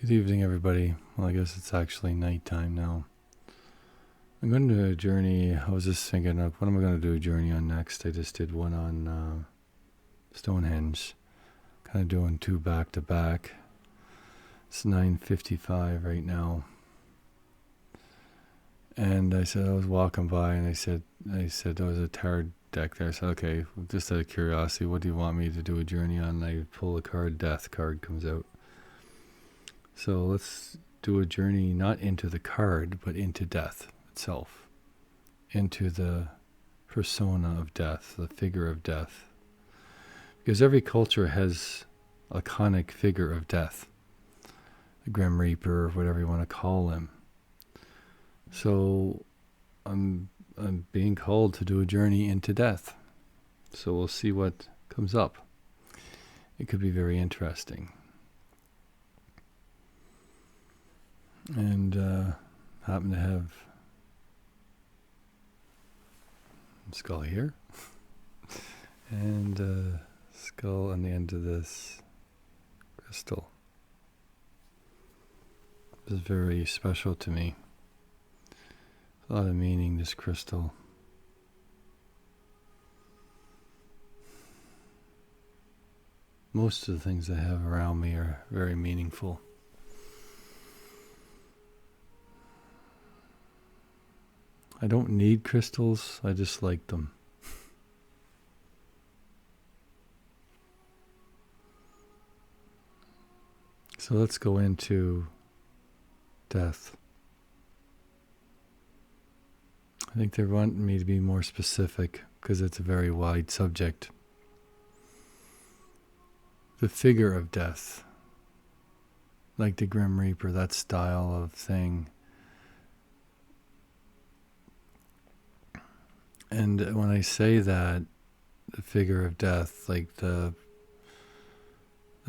Good evening, everybody. Well, I guess it's actually nighttime now. I'm going to do a journey. I was just thinking of what am I going to do a journey on next. I just did one on Stonehenge, kind of doing two back to back. It's 9:55 right now, and I said I was walking by, and I said there was a tarot deck there. I said, okay, just out of curiosity, what do you want me to do a journey on? And I pull a card, Death card comes out. So let's do a journey not into the card, but into death itself, into the persona of death, the figure of death. Because every culture has a iconic figure of death, the Grim Reaper, whatever you want to call him. So I'm being called to do a journey into death. So we'll see what comes up. It could be very interesting. And happen to have skull here and skull on the end of this crystal. This is very special to me. A lot of meaning, this crystal. Most of the things I have around me are very meaningful. I don't need crystals, I just like them. So let's go into death. I think they want me to be more specific because it's a very wide subject. The figure of death, like the Grim Reaper, that style of thing. And when I say that, the figure of death, like the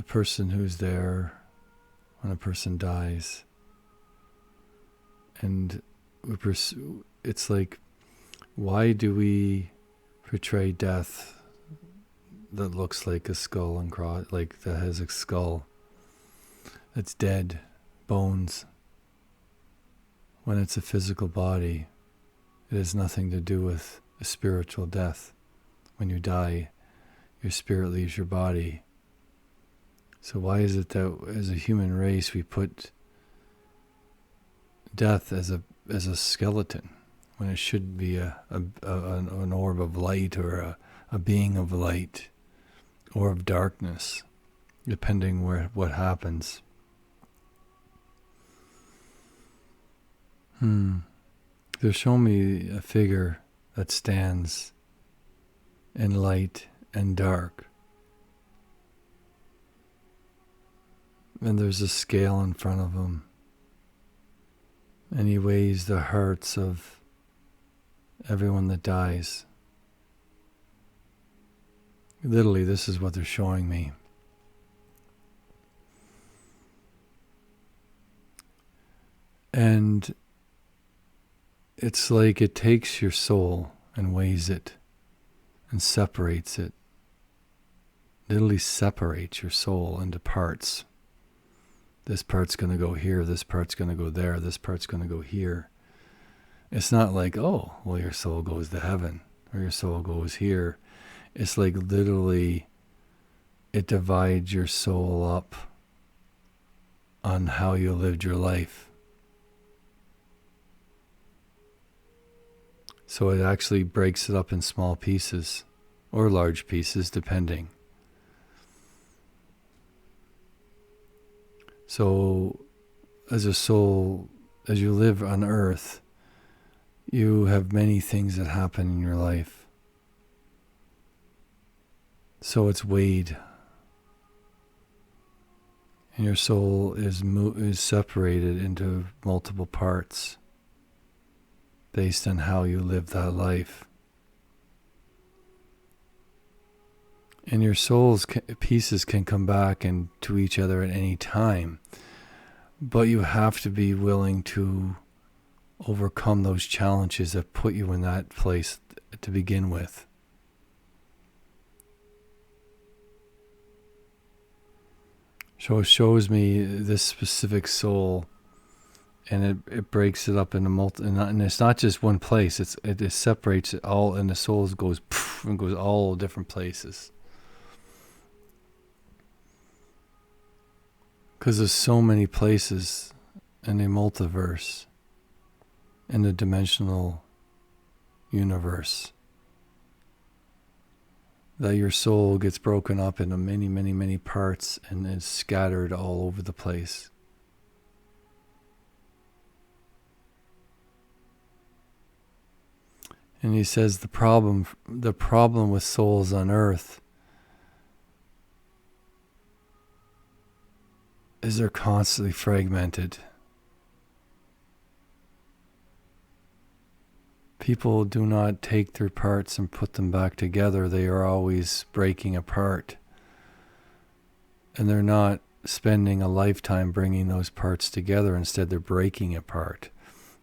person who's there when a person dies, and it's like, why do we portray death that looks like a skull and cross, like that has a skull that's dead, bones, when it's a physical body? It has nothing to do with a spiritual death. When you die, your spirit leaves your body. So why is it that as a human race we put death as a skeleton when it should be an orb of light or a being of light or of darkness, depending what happens? They're showing me a figure that stands in light and dark. And there's a scale in front of him. And he weighs the hearts of everyone that dies. Literally, this is what they're showing me. And it's like it takes your soul and weighs it and separates it. Literally separates your soul into parts. This part's going to go here, this part's going to go there, this part's going to go here. It's not like, oh, well, your soul goes to heaven or your soul goes here. It's like literally it divides your soul up on how you lived your life. So it actually breaks it up in small pieces or large pieces, depending. So as a soul, as you live on earth, you have many things that happen in your life. So it's weighed. And your soul is separated into multiple parts based on how you live that life. And your soul's pieces can come back to each other at any time, but you have to be willing to overcome those challenges that put you in that place to begin with. So it shows me this specific soul, and it breaks it up into and it's not just one place. It separates it all, and the soul goes poof, and goes all different places. Because there's so many places in the multiverse, in the dimensional universe, that your soul gets broken up into many, many, many parts and is scattered all over the place. And he says the problem with souls on earth is they're constantly fragmented. People do not take their parts and put them back together. They are always breaking apart. And they're not spending a lifetime bringing those parts together. Instead, they're breaking apart.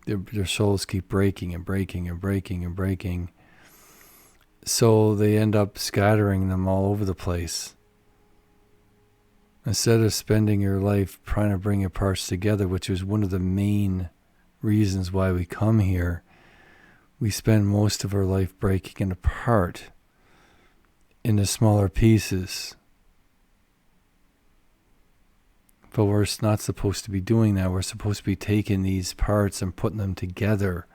Their souls keep breaking and breaking and breaking and breaking. So they end up scattering them all over the place. Instead of spending your life trying to bring your parts together, which is one of the main reasons why we come here, we spend most of our life breaking it apart into smaller pieces. But we're not supposed to be doing that. We're supposed to be taking these parts and putting them together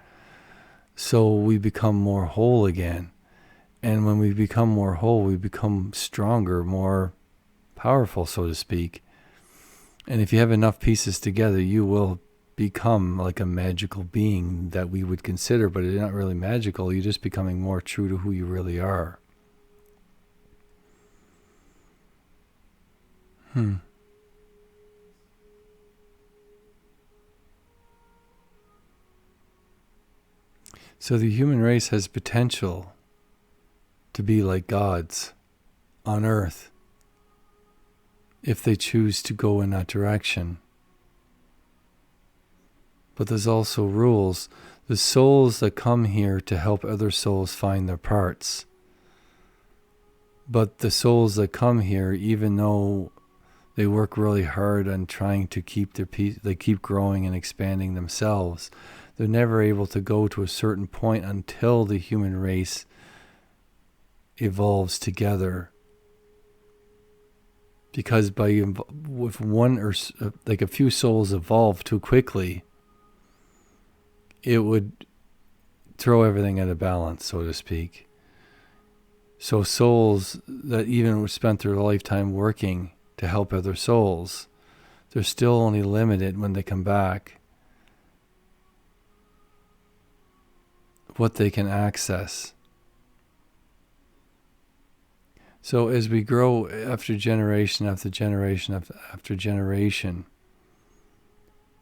so we become more whole again. And when we become more whole, we become stronger, more powerful, so to speak. And if you have enough pieces together, you will become like a magical being that we would consider, but it's not really magical. You're just becoming more true to who you really are. So the human race has potential to be like gods on earth if they choose to go in that direction. But there's also rules. The souls that come here to help other souls find their parts. But the souls that come here, even though they work really hard on trying to keep their piece, they keep growing and expanding themselves, they're never able to go to a certain point until the human race evolves together. Because if one or like a few souls evolve too quickly, it would throw everything out of balance, so to speak. So souls that even spent their lifetime working to help other souls, they're still only limited when they come back what they can access. So as we grow after generation after generation after generation,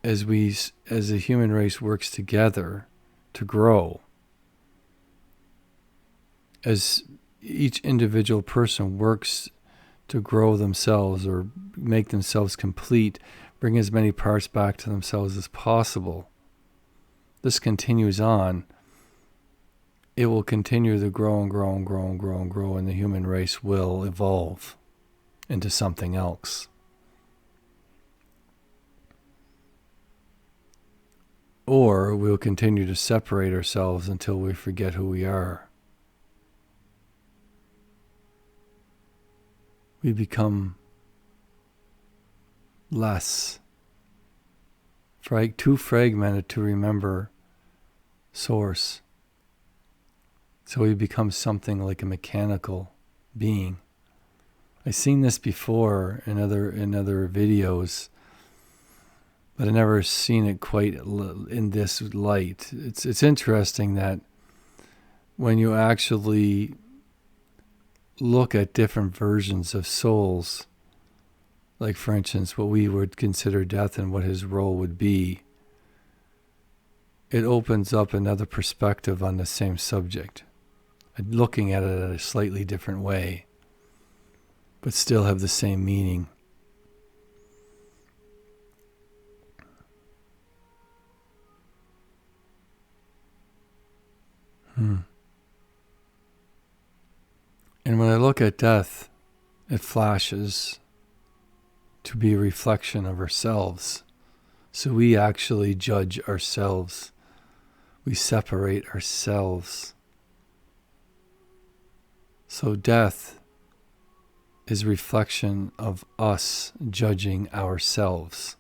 as the human race works together to grow, as each individual person works to grow themselves or make themselves complete, bring as many parts back to themselves as possible, this continues on. It will continue to grow and grow and grow and grow and grow, and the human race will evolve into something else. Or we'll continue to separate ourselves until we forget who we are. We become less, too fragmented to remember source. So we become something like a mechanical being. I've seen this before in other videos, but I've never seen it quite in this light. It's interesting that when you actually look at different versions of souls, like for instance what we would consider death and what his role would be, it opens up another perspective on the same subject, looking at it in a slightly different way, but still have the same meaning. And when I look at death, it flashes. to be a reflection of ourselves. So we actually judge ourselves. We separate ourselves. So death is reflection of us judging ourselves.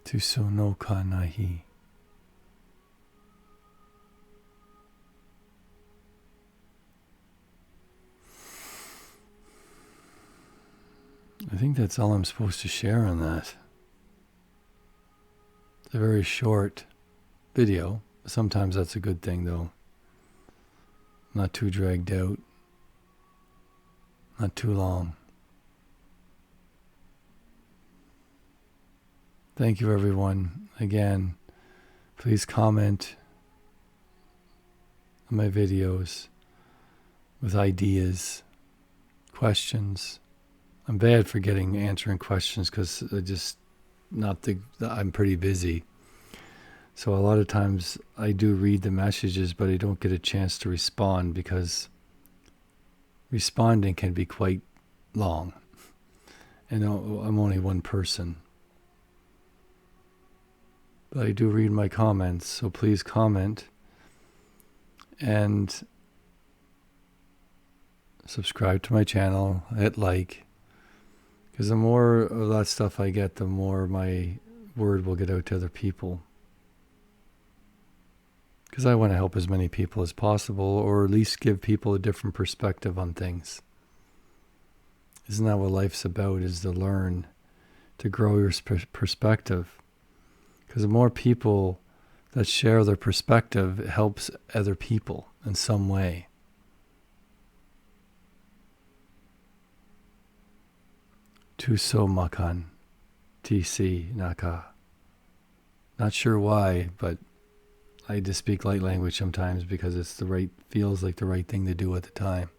Tuso no ka nahi. I think that's all I'm supposed to share on that. It's a very short video. Sometimes that's a good thing, though. Not too dragged out. Not too long. Thank you, everyone. Again, please comment on my videos with ideas, questions. I'm bad for answering questions because I'm pretty busy. So a lot of times I do read the messages, but I don't get a chance to respond because responding can be quite long. And I'm only one person. But I do read my comments, so please comment and subscribe to my channel, hit like, because the more of that stuff I get, the more my word will get out to other people. Because I want to help as many people as possible, or at least give people a different perspective on things. Isn't that what life's about, is to learn, to grow your perspective? Because the more people that share their perspective, it helps other people in some way. Tuso makan, TC naka. Not sure why, but I just speak light language sometimes because feels like the right thing to do at the time.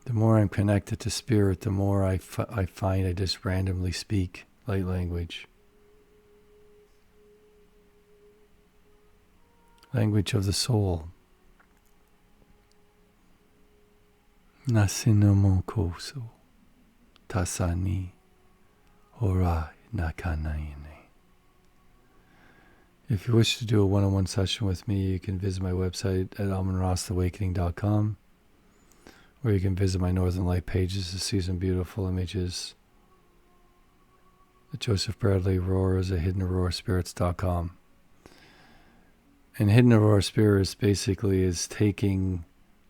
The more I'm connected to spirit, the more I find I just randomly speak light language. Language of the soul. Nasinomo koso tasani ora nakanaine. If you wish to do a one-on-one session with me, you can visit my website at almondrostawakening.com, or you can visit my Northern Light pages to see some beautiful images at Joseph Bradley Auroras at hiddenaurora spirits.com. And Hidden Aurora Spirits basically is taking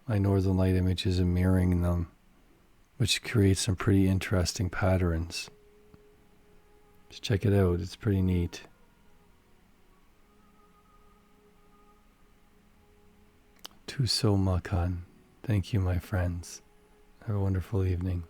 my Northern Light images and mirroring them, which creates some pretty interesting patterns. Just check it out, it's pretty neat. Tuso makan. Thank you, my friends. Have a wonderful evening.